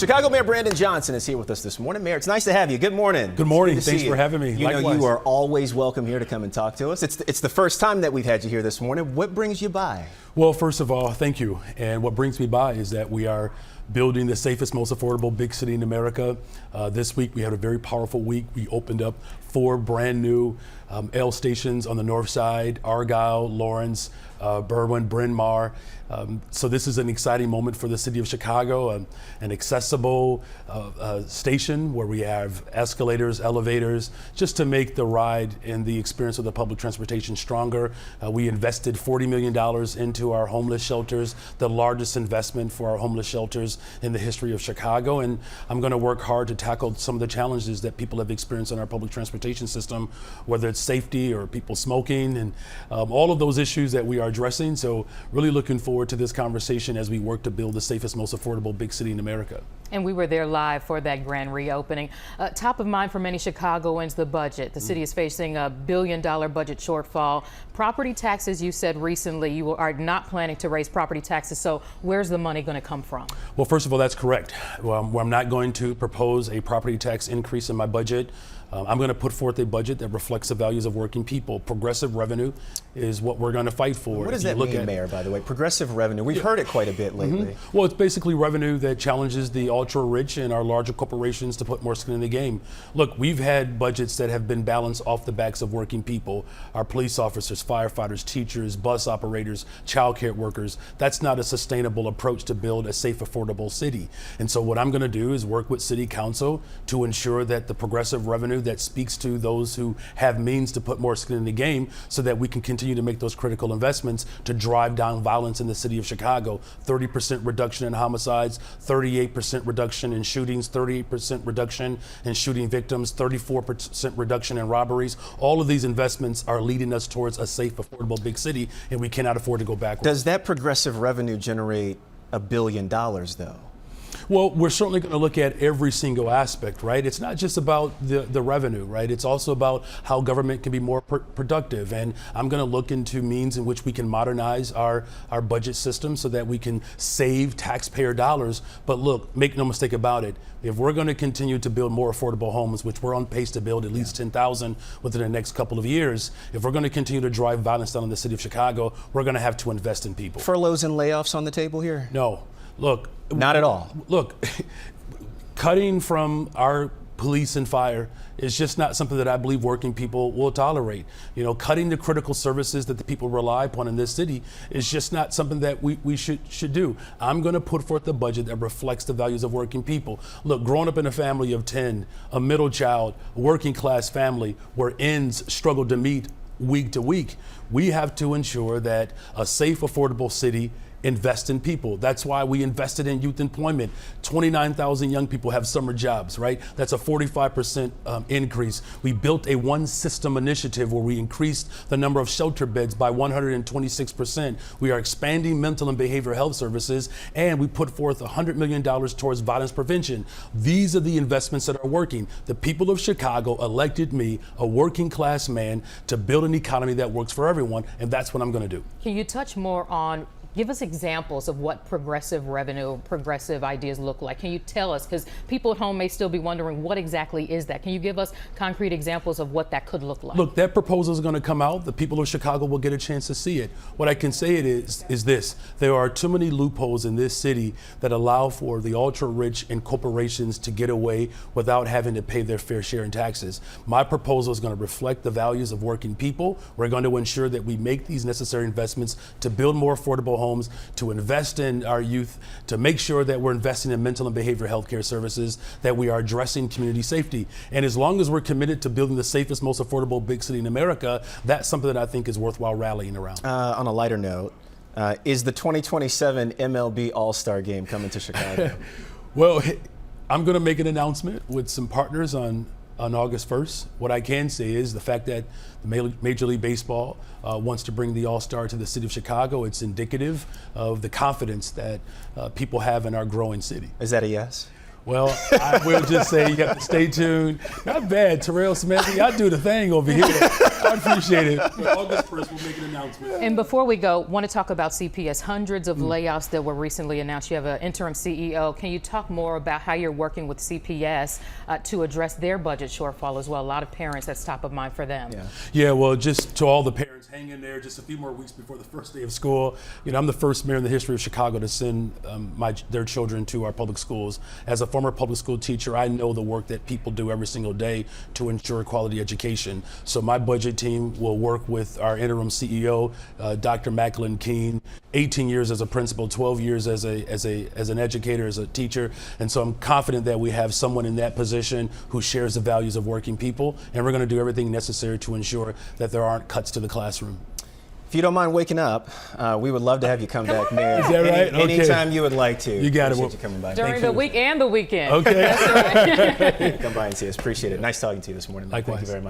Chicago Mayor Brandon Johnson is here with us this morning. Mayor, it's nice to have you. Good morning. Good morning. Thanks for having me. You know, you are always welcome here to come and talk to us. It's the first time that we've had you here this morning. What brings you by? Well, first of all, thank you. And what brings me by is that we are building the safest, most affordable big city in America. This week, we had a very powerful week. We opened up 4 brand new L stations on the north side: Argyle, Lawrence, Berwyn, Bryn Mawr. So this is an exciting moment for the city of Chicago, an accessible station where we have escalators, elevators, just to make the ride and the experience of the public transportation stronger. We invested $40 million into our homeless shelters, the largest investment for our homeless shelters in the history of Chicago. And I'm going to work hard to tackle some of the challenges that people have experienced in our public transportation system, whether it's safety or people smoking, and all of those issues that we are addressing. So really looking forward to this conversation as we work to build the safest, most affordable big city in America. And we were there live for that grand reopening. Top of mind for many Chicagoans, the budget. The city is facing a $1 billion budget shortfall. Property taxes, you said recently you are not planning to raise property taxes. So where's the money going to come from? Well, first of all, that's correct. I'm not going to propose a property tax increase in my budget. I'm going to put forth a budget that reflects the values of working people. Progressive revenue is what we're going to fight for. What does that mean, Mayor, by the way? Progressive revenue. We've heard it quite a bit lately. Well, it's basically revenue that challenges the ultra-rich and our larger corporations to put more skin in the game. Look, we've had budgets that have been balanced off the backs of working people, our police officers, firefighters, teachers, bus operators, child care workers. That's not a sustainable approach to build a safe, affordable city. And so what I'm going to do is work with City Council to ensure that the progressive revenue that speaks to those who have means to put more skin in the game, so that we can continue to make those critical investments to drive down violence in the city of Chicago. 30% reduction in homicides, 38% reduction in shootings, 38% reduction in shooting victims, 34% reduction in robberies. All of these investments are leading us towards a safe, affordable big city, and we cannot afford to go backwards. Does that progressive revenue generate $1 billion, though? Well, we're certainly going to look at every single aspect, right? It's not just about the revenue, right? It's also about how government can be more productive. And I'm going to look into means in which we can modernize our budget system so that we can save taxpayer dollars. But look, make no mistake about it. If we're going to continue to build more affordable homes, which we're on pace to build at least 10,000 within the next couple of years, if we're going to continue to drive violence down in the city of Chicago, we're going to have to invest in people. Furloughs and layoffs on the table here? No. Look. Not at all. Look, cutting from our police and fire is just not something that I believe working people will tolerate. You know, cutting the critical services that the people rely upon in this city is just not something that we should do. I'm going to put forth a budget that reflects the values of working people. Look, growing up in a family of 10, a middle child, a working class family where ends struggle to meet week to week, we have to ensure that a safe, affordable city invest in people. That's why we invested in youth employment. 29,000 young people have summer jobs, right? That's a 45% increase. We built a one system initiative where we increased the number of shelter beds by 126%. We are expanding mental and behavioral health services, and we put forth $100 million towards violence prevention. These are the investments that are working. The people of Chicago elected me, a working class man, to build an economy that works for everyone, and that's what I'm going to do. Can you touch more on give us examples of what progressive revenue, progressive ideas look like? Can you tell us? Because people at home may still be wondering, what exactly is that? Can you give us concrete examples of what that could look like? Look, that proposal is going to come out. The people of Chicago will get a chance to see it. What I can say is this. There are too many loopholes in this city that allow for the ultra-rich and corporations to get away without having to pay their fair share in taxes. My proposal is going to reflect the values of working people. We're going to ensure that we make these necessary investments to build more affordable homes, to invest in our youth, to make sure that we're investing in mental and behavioral health care services, that we are addressing community safety. And as long as we're committed to building the safest, most affordable big city in America, that's something that I think is worthwhile rallying around. On a lighter note, is the 2027 MLB AllStar Game coming to Chicago? Well, I'm going to make an announcement with some partners on August 1st. What I can say is the fact that the Major League Baseball wants to bring the All-Star to the city of Chicago, it's indicative of the confidence that people have in our growing city. Is that a yes? Well, I will just say you have to stay tuned. Not bad, Terrell Smith. I do the thing over here. I appreciate it. August 1st, we'll make an announcement. And before we go, want to talk about CPS. Hundreds of layoffs that were recently announced. You have an interim CEO. Can you talk more about how you're working with CPS to address their budget shortfall as well? A lot of parents, that's top of mind for them. Yeah, well, just to all the parents, hang in there. Just a few more weeks before the first day of school. You know, I'm the first mayor in the history of Chicago to send their children to our public schools. As a former public school teacher, I know the work that people do every single day to ensure quality education. So my budget team will work with our interim CEO, Dr. Macklin Keene. 18 years as a principal, 12 years as an educator, as a teacher, and so I'm confident that we have someone in that position who shares the values of working people, and we're going to do everything necessary to ensure that there aren't cuts to the classroom. If you don't mind waking up, we would love to have you come back, Mayor. Is that right? Okay. Anytime you would like to. You got it. Appreciate you coming by. During the week and the weekend. Okay. Come by and see us. Appreciate it. Nice talking to you this morning. Likewise. Thank you very much.